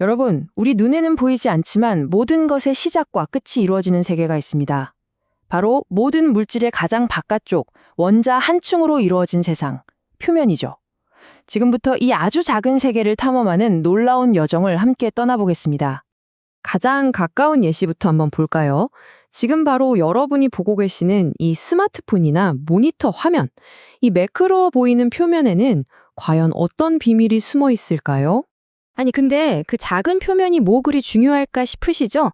여러분, 우리 눈에는 보이지 않지만 모든 것의 시작과 끝이 이루어지는 세계가 있습니다. 바로 모든 물질의 가장 바깥쪽, 원자 한 층으로 이루어진 세상, 표면이죠. 지금부터 이 아주 작은 세계를 탐험하는 놀라운 여정을 함께 떠나보겠습니다. 가장 가까운 예시부터 한번 볼까요? 지금 바로 여러분이 보고 계시는 이 스마트폰이나 모니터 화면, 이 매끄러워 보이는 표면에는 과연 어떤 비밀이 숨어 있을까요? 아니, 근데 그 작은 표면이 뭐 그리 중요할까 싶으시죠?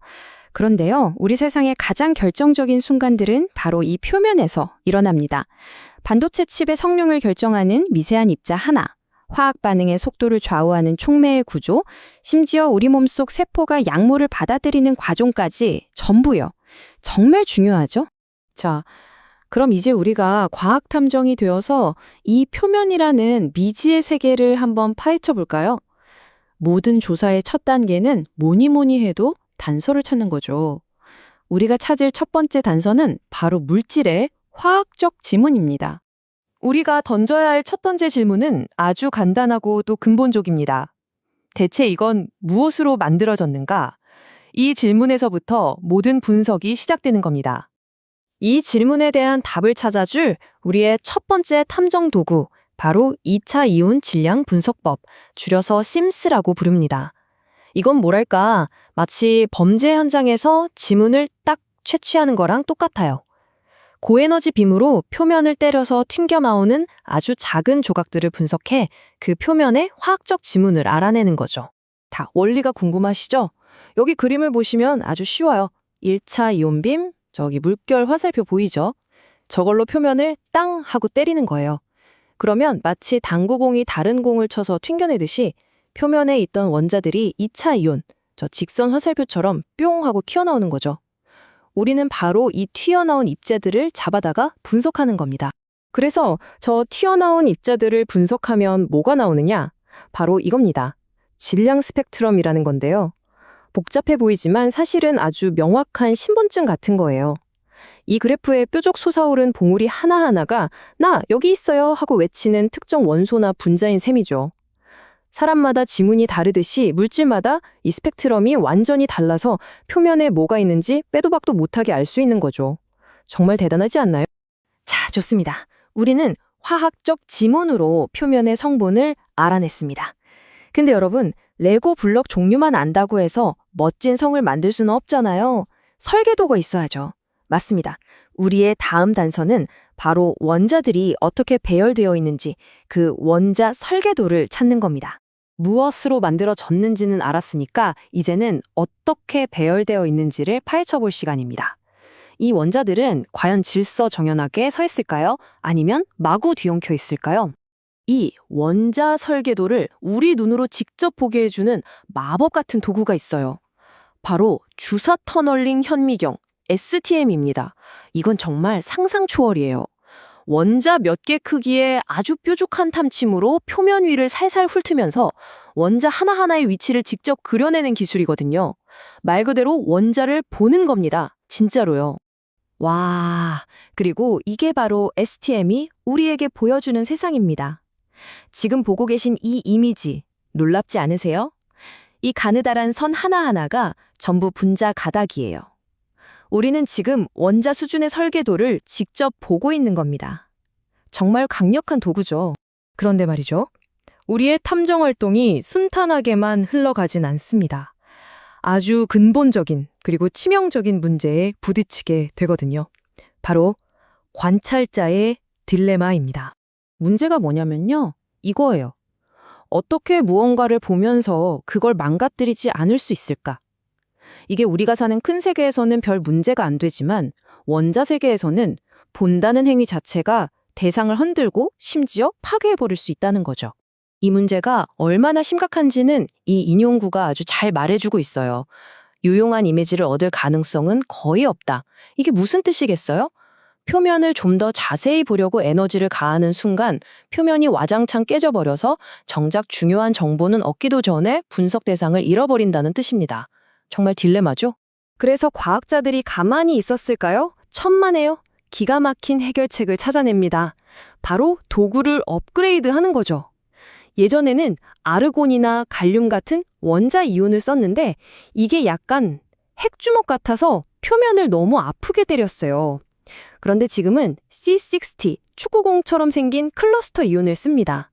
그런데요, 우리 세상의 가장 결정적인 순간들은 바로 이 표면에서 일어납니다. 반도체 칩의 성능을 결정하는 미세한 입자 하나, 화학 반응의 속도를 좌우하는 촉매의 구조, 심지어 우리 몸속 세포가 약물을 받아들이는 과정까지 전부요. 정말 중요하죠? 자, 그럼 이제 우리가 과학 탐정이 되어서 이 표면이라는 미지의 세계를 한번 파헤쳐 볼까요? 모든 조사의 첫 단계는 뭐니 해도 단서를 찾는 거죠. 우리가 찾을 첫 번째 단서는 바로 물질의 화학적 지문입니다. 우리가 던져야 할 첫 번째 질문은 아주 간단하고 또 근본적입니다. 대체 이건 무엇으로 만들어졌는가? 이 질문에서부터 모든 분석이 시작되는 겁니다. 이 질문에 대한 답을 찾아줄 우리의 첫 번째 탐정 도구, 바로 2차 이온 질량 분석법, 줄여서 심스라고 부릅니다. 이건 뭐랄까, 마치 범죄 현장에서 지문을 딱 채취하는 거랑 똑같아요. 고에너지 빔으로 표면을 때려서 튕겨 나오는 아주 작은 조각들을 분석해 그 표면의 화학적 지문을 알아내는 거죠. 다 원리가 궁금하시죠? 여기 그림을 보시면 아주 쉬워요. 1차 이온빔, 저기 물결 화살표 보이죠? 저걸로 표면을 땅 하고 때리는 거예요. 그러면 마치 당구공이 다른 공을 쳐서 튕겨내듯이 표면에 있던 원자들이 2차 이온, 저 직선 화살표처럼 뿅 하고 튀어나오는 거죠. 우리는 바로 이 튀어나온 입자들을 잡아다가 분석하는 겁니다. 그래서 저 튀어나온 입자들을 분석하면 뭐가 나오느냐? 바로 이겁니다. 질량 스펙트럼이라는 건데요. 복잡해 보이지만 사실은 아주 명확한 신분증 같은 거예요. 이 그래프에 뾰족 솟아오른 봉우리 하나하나가 나 여기 있어요 하고 외치는 특정 원소나 분자인 셈이죠. 사람마다 지문이 다르듯이 물질마다 이 스펙트럼이 완전히 달라서 표면에 뭐가 있는지 빼도 박도 못하게 알 수 있는 거죠. 정말 대단하지 않나요? 자, 좋습니다. 우리는 화학적 지문으로 표면의 성분을 알아냈습니다. 근데 여러분, 레고 블럭 종류만 안다고 해서 멋진 성을 만들 수는 없잖아요. 설계도가 있어야죠. 맞습니다. 우리의 다음 단서는 바로 원자들이 어떻게 배열되어 있는지 그 원자 설계도를 찾는 겁니다. 무엇으로 만들어졌는지는 알았으니까 이제는 어떻게 배열되어 있는지를 파헤쳐 볼 시간입니다. 이 원자들은 과연 질서정연하게 서 있을까요? 아니면 마구 뒤엉켜 있을까요? 이 원자 설계도를 우리 눈으로 직접 보게 해주는 마법 같은 도구가 있어요. 바로 주사 터널링 현미경, STM입니다. 이건 정말 상상 초월이에요. 원자 몇 개 크기의 아주 뾰족한 탐침으로 표면 위를 살살 훑으면서 원자 하나하나의 위치를 직접 그려내는 기술이거든요. 말 그대로 원자를 보는 겁니다. 진짜로요. 와, 그리고 이게 바로 STM이 우리에게 보여주는 세상입니다. 지금 보고 계신 이 이미지, 놀랍지 않으세요? 이 가느다란 선 하나하나가 전부 분자 가닥이에요. 우리는 지금 원자 수준의 설계도를 직접 보고 있는 겁니다. 정말 강력한 도구죠. 그런데 말이죠. 우리의 탐정 활동이 순탄하게만 흘러가진 않습니다. 아주 근본적인 그리고 치명적인 문제에 부딪히게 되거든요. 바로 관찰자의 딜레마입니다. 문제가 뭐냐면요. 이거예요. 어떻게 무언가를 보면서 그걸 망가뜨리지 않을 수 있을까? 이게 우리가 사는 큰 세계에서는 별 문제가 안 되지만 원자 세계에서는 본다는 행위 자체가 대상을 흔들고 심지어 파괴해버릴 수 있다는 거죠. 이 문제가 얼마나 심각한지는 이 인용구가 아주 잘 말해주고 있어요. 유용한 이미지를 얻을 가능성은 거의 없다. 이게 무슨 뜻이겠어요? 표면을 좀 더 자세히 보려고 에너지를 가하는 순간 표면이 와장창 깨져버려서 정작 중요한 정보는 얻기도 전에 분석 대상을 잃어버린다는 뜻입니다. 정말 딜레마죠? 그래서 과학자들이 가만히 있었을까요? 천만에요. 기가 막힌 해결책을 찾아냅니다. 바로 도구를 업그레이드하는 거죠. 예전에는 아르곤이나 갈륨 같은 원자 이온을 썼는데 이게 약간 핵주먹 같아서 표면을 너무 아프게 때렸어요. 그런데 지금은 C60, 축구공처럼 생긴 클러스터 이온을 씁니다.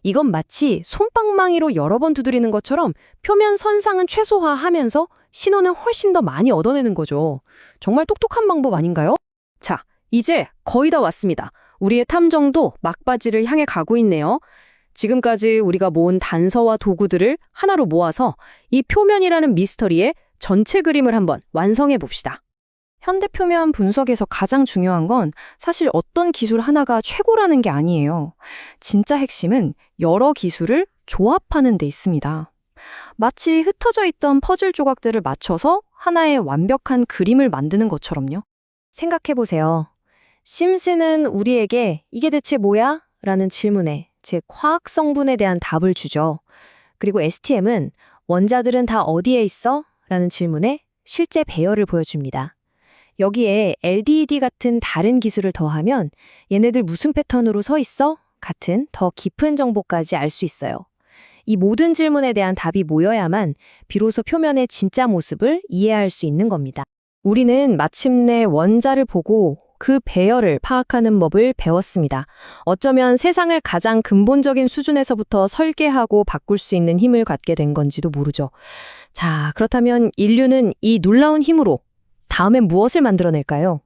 이건 마치 솜방망이로 여러 번 두드리는 것처럼 표면 선상은 최소화하면서 신호는 훨씬 더 많이 얻어내는 거죠. 정말 똑똑한 방법 아닌가요? 자, 이제 거의 다 왔습니다. 우리의 탐정도 막바지를 향해 가고 있네요. 지금까지 우리가 모은 단서와 도구들을 하나로 모아서 이 표면이라는 미스터리의 전체 그림을 한번 완성해 봅시다. 현대 표면 분석에서 가장 중요한 건 사실 어떤 기술 하나가 최고라는 게 아니에요. 진짜 핵심은 여러 기술을 조합하는 데 있습니다. 마치 흩어져 있던 퍼즐 조각들을 맞춰서 하나의 완벽한 그림을 만드는 것처럼요. 생각해보세요. 심스는 우리에게 이게 대체 뭐야? 라는 질문에 즉 화학 성분에 대한 답을 주죠. 그리고 STM은 원자들은 다 어디에 있어? 라는 질문에 실제 배열을 보여줍니다. 여기에 LDED 같은 다른 기술을 더하면 얘네들 무슨 패턴으로 서 있어? 같은 더 깊은 정보까지 알 수 있어요. 이 모든 질문에 대한 답이 모여야만 비로소 표면의 진짜 모습을 이해할 수 있는 겁니다. 우리는 마침내 원자를 보고 그 배열을 파악하는 법을 배웠습니다. 어쩌면 세상을 가장 근본적인 수준에서부터 설계하고 바꿀 수 있는 힘을 갖게 된 건지도 모르죠. 자, 그렇다면 인류는 이 놀라운 힘으로 다음엔 무엇을 만들어낼까요?